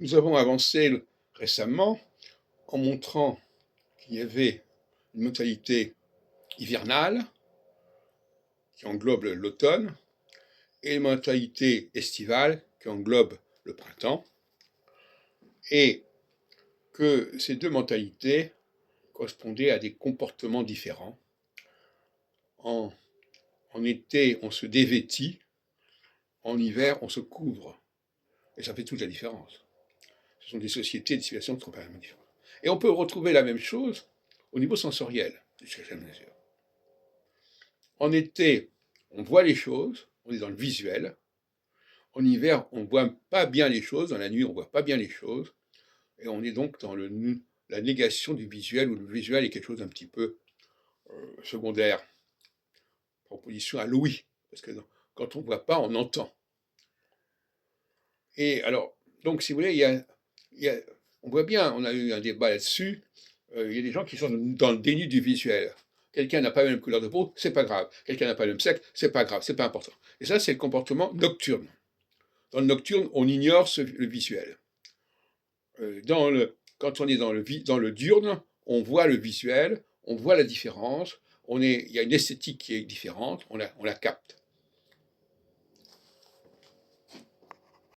Nous avons avancé récemment en montrant qu'il y avait une mentalité hivernale qui englobe l'automne et une mentalité estivale qui englobe le printemps, et que ces deux mentalités correspondaient à des comportements différents. En, en été, on se dévêtit, en hiver, on se couvre. Et ça fait toute la différence. Ce sont des sociétés, des situations complètement différentes. Et on peut retrouver la même chose au niveau sensoriel, jusqu'à certaine mesure. En été, on voit les choses, on est dans le visuel. En hiver, on ne voit pas bien les choses, dans la nuit, on ne voit pas bien les choses, et on est donc dans la négation du visuel, où le visuel est quelque chose d'un petit peu secondaire, proposition à l'ouïe, parce que quand on ne voit pas, on entend. Et alors, donc si vous voulez, on voit bien, on a eu un débat là-dessus, il y a des gens qui sont dans le déni du visuel. Quelqu'un n'a pas la même couleur de peau, c'est pas grave. Quelqu'un n'a pas le même sexe, c'est pas grave, c'est pas important. Et ça, c'est le comportement nocturne. Dans le nocturne, on ignore le visuel. Quand on est dans le diurne, on voit le visuel, on voit la différence, il y a une esthétique qui est différente, on la capte.